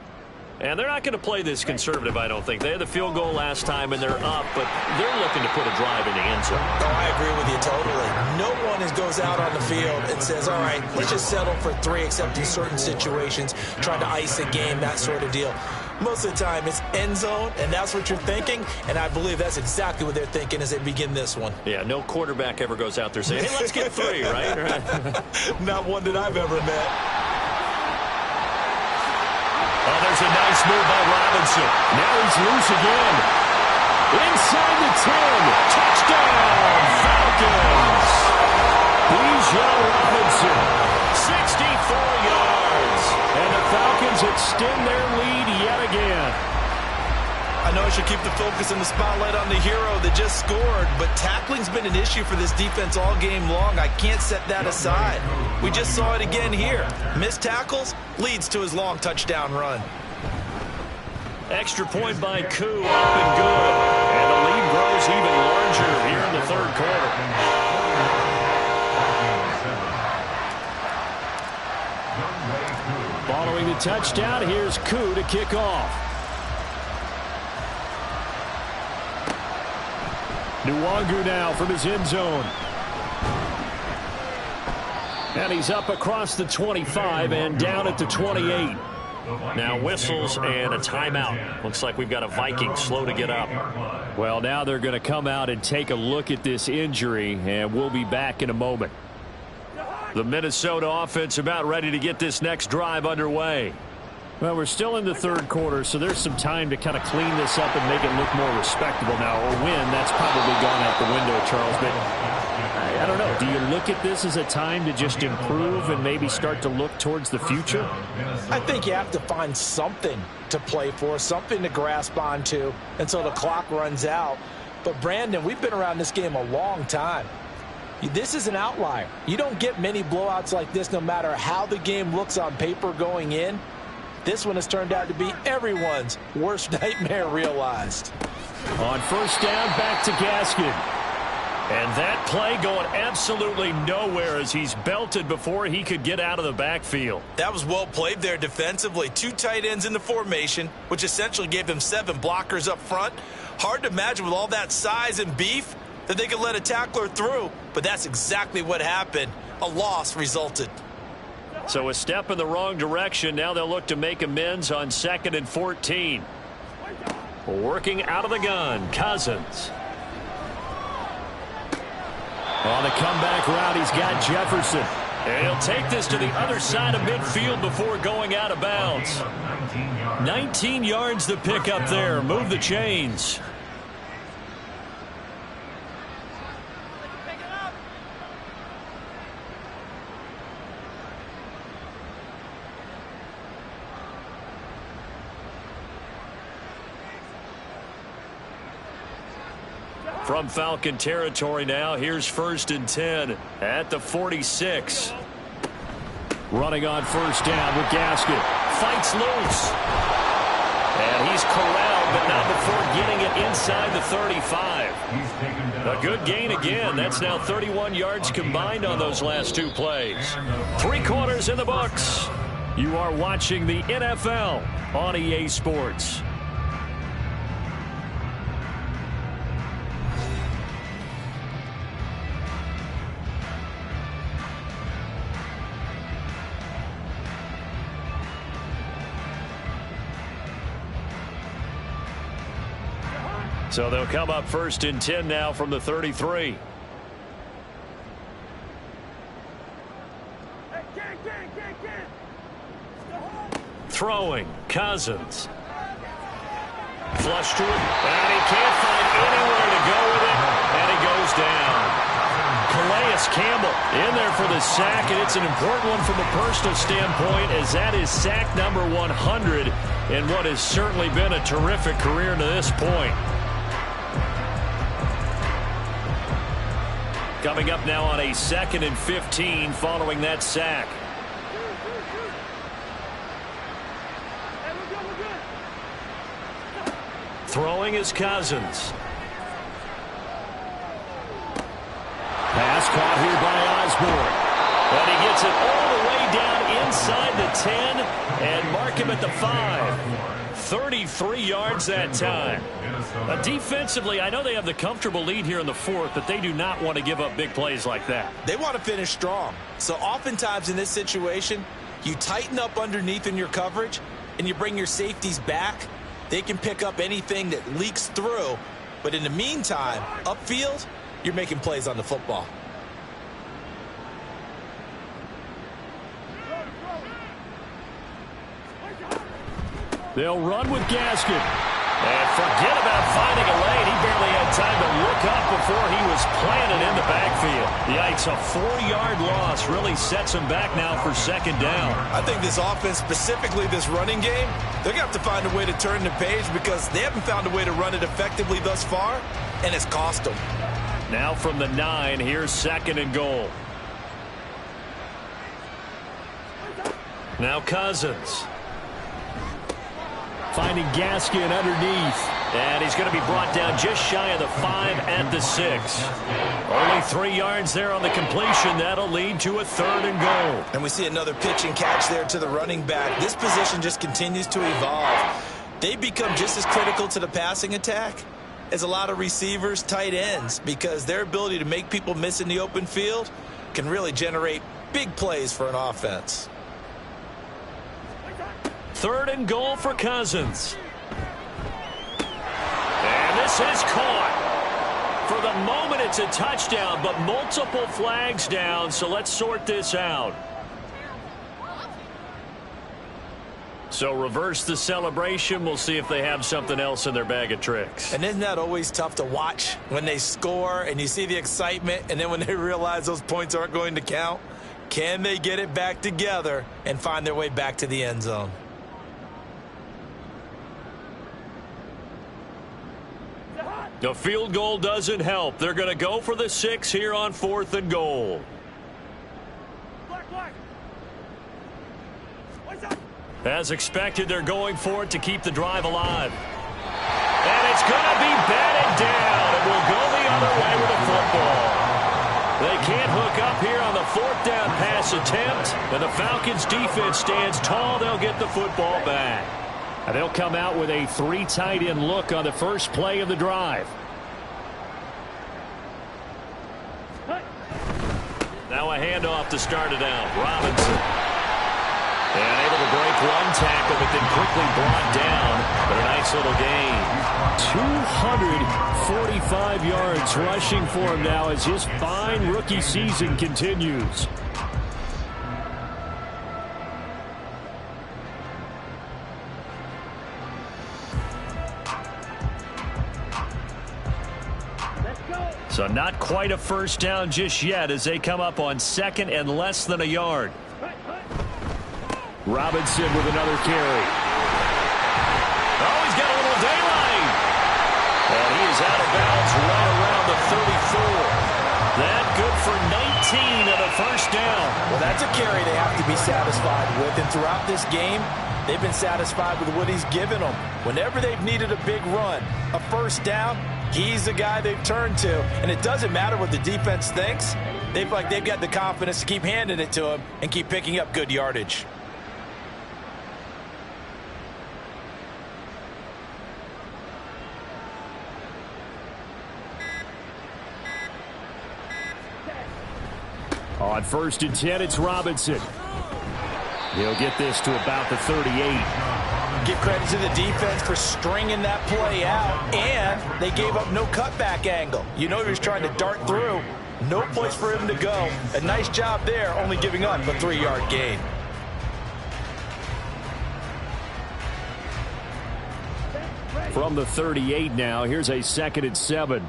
S2: And they're not going to play this conservative, I don't think. They had the field goal last time, and they're up, but they're looking to put a drive in the end zone.
S3: Oh, I agree with you totally. No one goes out on the field and says, all right, let's just settle for 3, except in certain situations, trying to ice a game, that sort of deal. Most of the time, it's end zone, and that's what you're thinking, and I believe that's exactly what they're thinking as they begin this one.
S2: Yeah, no quarterback ever goes out there saying, hey, let's get 3, right?
S3: Not one that I've ever met.
S2: Oh, there's a nice move by Robinson. Now he's loose again. Inside the 10. Touchdown, Falcons. Bijan Robinson, 64 yards. And the Falcons extend their lead yet again.
S3: I know I should keep the focus and the spotlight on the hero that just scored, but tackling's been an issue for this defense all game long. I can't set that aside. We just saw it again here. Missed tackles leads to his long touchdown run.
S2: Extra point by Koo, up and good. And the lead grows even larger here in the third quarter. Following the touchdown, here's Koo to kick off. Nwangu now from his end zone. And he's up across the 25 and down at the 28. Now whistles and a timeout. Looks like we've got a Vikings slow to get up. Well, now they're going to come out and take a look at this injury, and we'll be back in a moment. The Minnesota offense about ready to get this next drive underway. Well, we're still in the third quarter, so there's some time to kind of clean this up and make it look more respectable now. Or win, that's probably gone out the window, Charles. But I don't know. Do you look at this as a time to just improve and maybe start to look towards the future?
S3: I think you have to find something to play for, something to grasp onto until the clock runs out. But, Brandon, we've been around this game a long time. This is an outlier. You don't get many blowouts like this no matter how the game looks on paper going in. This one has turned out to be everyone's worst nightmare realized.
S2: On first down, back to Gaskin. And that play going absolutely nowhere as he's belted before he could get out of the backfield.
S3: That was well played there defensively. 2 tight ends in the formation, which essentially gave them 7 blockers up front. Hard to imagine with all that size and beef that they could let a tackler through, but that's exactly what happened. A loss resulted.
S2: So a step in the wrong direction. Now they'll look to make amends on 2nd and 14. Working out of the gun, Cousins. On the comeback route, he's got Jefferson. And he'll take this to the other side of midfield before going out of bounds. 19 yards to pick up there. Move the chains. From Falcon territory now, here's 1st and 10 at the 46. Running on first down with Gaskin. Fights loose. And he's corralled, but not before getting it inside the 35. A good gain again. That's now 31 yards combined on those last 2 plays. 3 quarters in the books. You are watching the NFL on EA Sports. So they'll come up 1st and 10 now from the 33. Throwing, Cousins. Flush to it, and he can't find anywhere to go with it, and he goes down. Calais Campbell in there for the sack, and it's an important one from a personal standpoint, as that is sack number 100 in what has certainly been a terrific career to this point. Coming up now on a 2nd and 15 following that sack. Throwing is Cousins. Pass caught here by Osborne. And he gets it all the way down inside the 10 and mark him at the 5. 33 yards that time. Defensively, I know they have the comfortable lead here in the 4th, but they do not want to give up big plays like that.
S3: They want to finish strong. So oftentimes in this situation, you tighten up underneath in your coverage and you bring your safeties back. They can pick up anything that leaks through. But in the meantime, upfield, you're making plays on the football.
S2: They'll run with Gaskin. And forget about finding a lane. He barely had time to look up before he was planted in the backfield. Yikes, a 4-yard loss really sets him back now for second down.
S3: I think this offense, specifically this running game, they're going to have to find a way to turn the page because they haven't found a way to run it effectively thus far, and it's cost them.
S2: Now from the 9, here's second and goal. Now Cousins. Finding Gaskin underneath. And he's going to be brought down just shy of the 5 at the 6. Only 3 yards there on the completion. That'll lead to a 3rd and goal.
S3: And we see another pitch and catch there to the running back. This position just continues to evolve. They become just as critical to the passing attack as a lot of receivers, tight ends, because their ability to make people miss in the open field can really generate big plays for an offense.
S2: 3rd and goal for Cousins. And this is caught. For the moment, it's a touchdown, but multiple flags down, so let's sort this out. So reverse the celebration. We'll see if they have something else in their bag of tricks.
S3: And isn't that always tough to watch when they score and you see the excitement, and then when they realize those points aren't going to count? Can they get it back together and find their way back to the end zone?
S2: The field goal doesn't help. They're going to go for the 6 here on 4th and goal. As expected, they're going for it to keep the drive alive. And it's going to be batted down. It will go the other way with the football. They can't hook up here on the 4th down pass attempt. And the Falcons defense stands tall. They'll get the football back. And they'll come out with a 3 tight end look on the first play of the drive. Now a handoff to start it out. Robinson. And able to break one tackle, but then quickly brought down. But a nice little gain. 245 yards rushing for him now as his fine rookie season continues. So not quite a first down just yet as they come up on 2nd and less than a yard. Robinson with another carry. Oh, he's got a little daylight. And he is out of bounds right around the 34. That good for 19 and a first down.
S3: Well, that's a carry they have to be satisfied with. And throughout this game, they've been satisfied with what he's given them. Whenever they've needed a big run, a first down, he's the guy they've turned to. And it doesn't matter what the defense thinks. They've got the confidence to keep handing it to him and keep picking up good yardage.
S2: On 1st and 10, it's Robinson. He'll get this to about the 38.
S3: Give credit to the defense for stringing that play out, and they gave up no cutback angle. You know he was trying to dart through. No place for him to go. A nice job there, only giving up a 3-yard gain.
S2: From the 38 now, here's a 2nd and 7.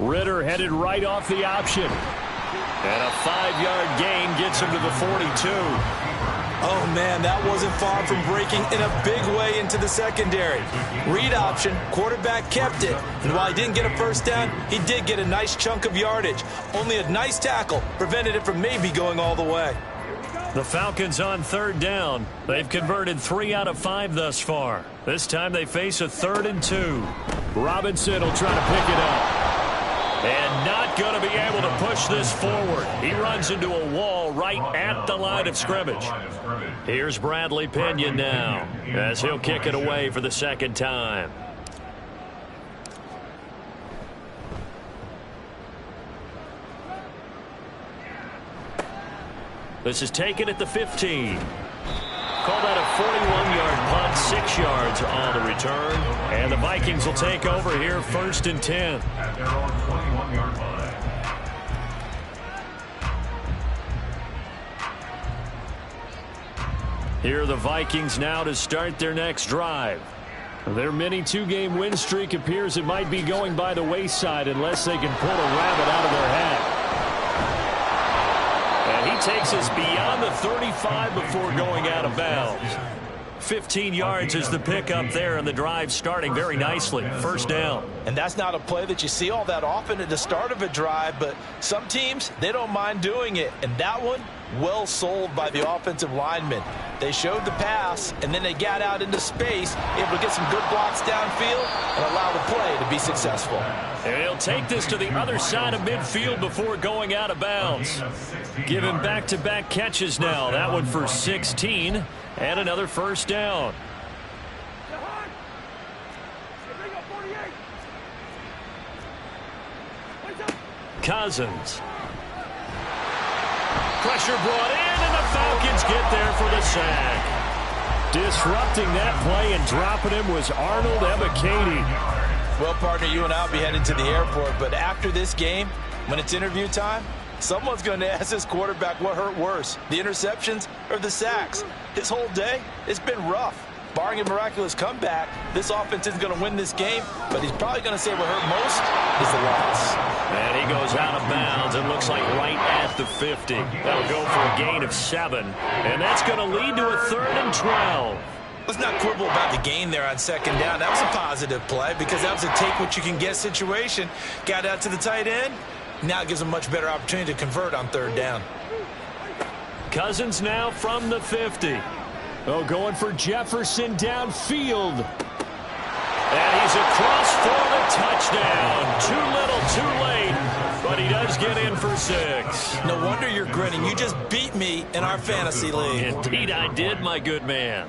S2: Ritter headed right off the option. And a 5-yard gain gets him to the 42.
S3: Oh, man, that wasn't far from breaking in a big way into the secondary. Read option, quarterback kept it. And while he didn't get a first down, he did get a nice chunk of yardage. Only a nice tackle prevented it from maybe going all the way.
S2: The Falcons on 3rd down. They've converted 3 out of 5 thus far. This time they face a 3rd and 2. Robinson will try to pick it up. And not going to be able to push this forward. He runs into a wall right at the line of scrimmage. Here's Bradley Pinion now as he'll kick it away for the second time. This is taken at the 15. Call that a 41-yard punt, 6 yards on the return. And the Vikings will take over here, 1st and 10.
S4: At their own 21-yard line.
S2: Here are the Vikings now to start their next drive. Their mini 2-game win streak appears it might be going by the wayside unless they can pull a rabbit out of their hat. And he takes us beyond the 35 before going out of bounds. 15 yards is the pickup there, and the drive starting very nicely. 1st down.
S3: And that's not a play that you see all that often at the start of a drive, but some teams, they don't mind doing it. And that one, well sold by the offensive lineman. They showed the pass, and then they got out into space, able to get some good blocks downfield and allow the play to be successful.
S2: And he'll take this to the other side of midfield before going out of bounds. Give him back-to-back catches now. That one for 16 and another 1st down. Cousins. Pressure brought in, and the Falcons get there for the sack. Disrupting that play and dropping him was Arnold Ebiketie.
S3: Well, partner, you and I will be headed to the airport, but after this game, when it's interview time, someone's going to ask this quarterback what hurt worse, the interceptions or the sacks. His whole day, it's been rough. Barring a miraculous comeback, this offense isn't going to win this game, but he's probably going to say what hurt most is the loss.
S2: And he goes out of bounds. It looks like right at the 50. That'll go for a gain of 7. And that's going to lead to a 3rd and 12.
S3: Let's not quibble about the gain there on 2nd down. That was a positive play because that was a take-what-you-can-get situation. Got out to the tight end. Now it gives a much better opportunity to convert on 3rd down.
S2: Cousins now from the 50. Oh, going for Jefferson downfield. And he's across for the touchdown. Too little, too late, but he does get in for 6.
S3: No wonder you're grinning. You just beat me in our fantasy league.
S2: Indeed I did, my good man.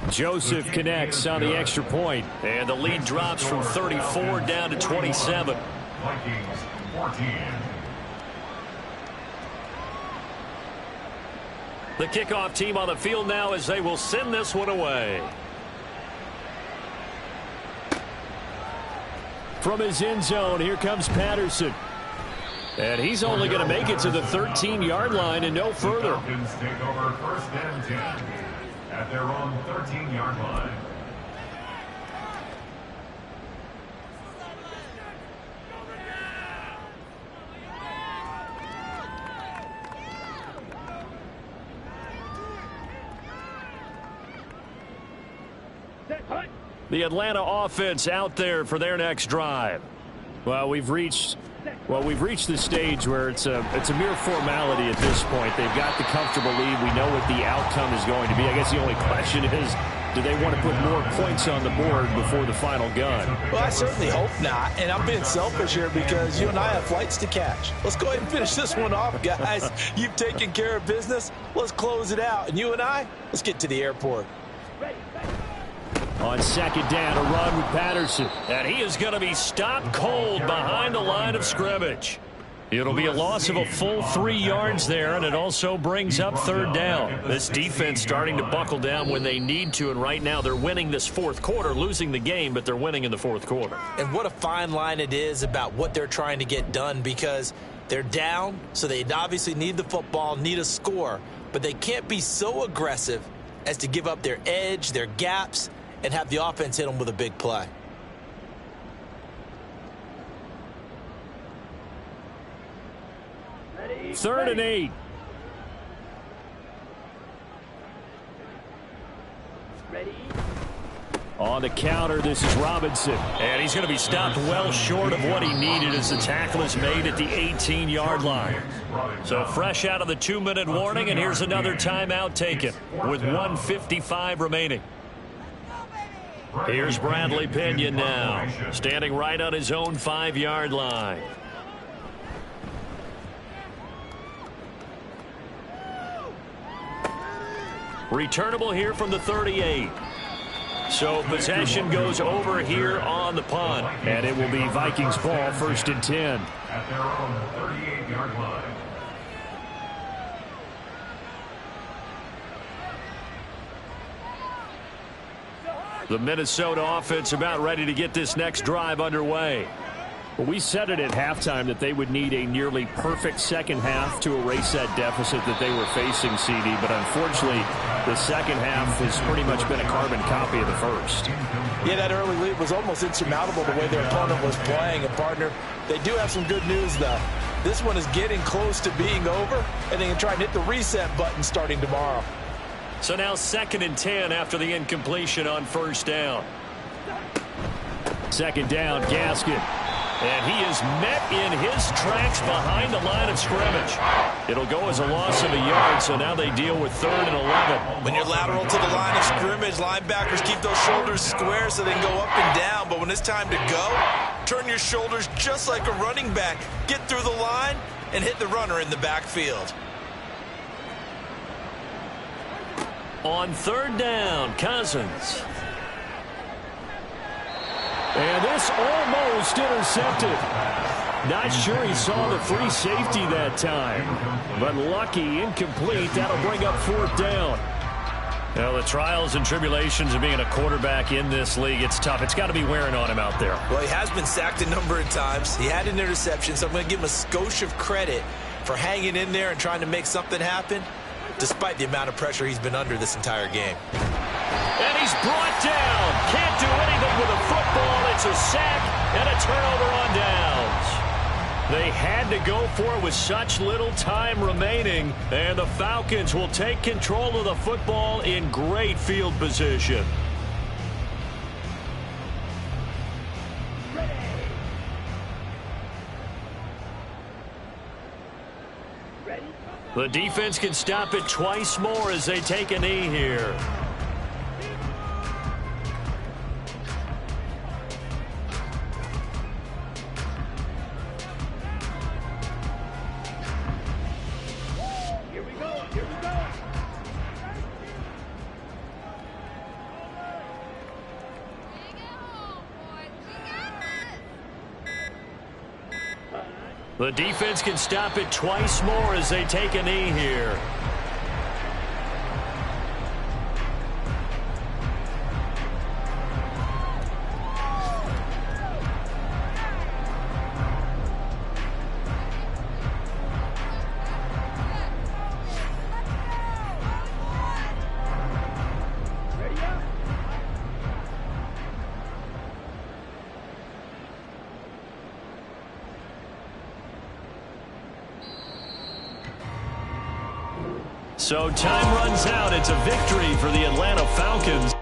S2: Joseph connects on the extra point, and the lead drops from 34 down to 27.
S4: Vikings 14.
S2: The kickoff team on the field now as they will send this one away. From his end zone, here comes Patterson. And he's only going to make it to the 13-yard line and no further.
S4: The Falcons take over 1st and 10 at their own 13-yard line.
S2: The Atlanta offense out there for their next drive. Well, we've reached the stage where it's a mere formality at this point. They've got the comfortable lead. We know what the outcome is going to be. I guess the only question is, do they want to put more points on the board before the final gun?
S3: Well, I certainly hope not. And I'm being selfish here because you and I have flights to catch. Let's go ahead and finish this one off, guys. You've taken care of business. Let's close it out. And you and I, let's get to the airport.
S2: On 2nd down, a run with Patterson. And he is going to be stopped cold behind the line of scrimmage. It'll be a loss of a full 3 yards there, and it also brings up 3rd down. This defense starting to buckle down when they need to, and right now they're winning this 4th quarter, losing the game, but they're winning in the 4th quarter.
S3: And what a fine line it is about what they're trying to get done because they're down, so they obviously need the football, need a score, but they can't be so aggressive as to give up their edge, their gaps, and have the offense hit them with a big play.
S2: Ready, 3rd and 8. Ready. On the counter, this is Robinson. And he's going to be stopped well short of what he needed as the tackle is made at the 18-yard line. So fresh out of the 2-minute warning, and here's another timeout taken with 1:55 remaining. Here's Bradley Pinion now, standing right on his own 5-yard line. Returnable here from the 38. So possession goes over here on the punt.
S1: And it will be Vikings ball, 1st and 10.
S4: At their own 38-yard line.
S2: The Minnesota offense about ready to get this next drive underway.
S1: Well, we said it at halftime that they would need a nearly perfect second half to erase that deficit that they were facing, CD. But unfortunately, the second half has pretty much been a carbon copy of the first.
S3: Yeah, that early lead was almost insurmountable the way their opponent was playing. And, partner, they do have some good news, though. This one is getting close to being over, and they can try and hit the reset button starting tomorrow.
S2: So now 2nd and 10 after the incompletion on 1st down.
S1: 2nd down, Gaskin.
S2: And he is met in his tracks behind the line of scrimmage. It'll go as a loss of a yard, so now they deal with 3rd and 11.
S3: When you're lateral to the line of scrimmage, linebackers keep those shoulders square so they can go up and down. But when it's time to go, turn your shoulders just like a running back. Get through the line and hit the runner in the backfield.
S2: On 3rd down, Cousins.
S1: And this almost intercepted. Not sure he saw the free safety that time. But lucky, incomplete. That'll bring up 4th down.
S2: Well, the trials and tribulations of being a quarterback in this league, it's tough. It's got to be wearing on him out there.
S3: Well, he has been sacked a number of times. He had an interception, so I'm going to give him a skosh of credit for hanging in there and trying to make something happen, despite the amount of pressure he's been under this entire game.
S2: And he's brought down. Can't do anything with a football. It's a sack and a turnover on downs. They had to go for it with such little time remaining. And the Falcons will take control of the football in great field position. The defense can stop it twice more as they take a knee here. The defense can stop it twice more as they take a knee here. So time runs out. It's a victory for the Atlanta Falcons.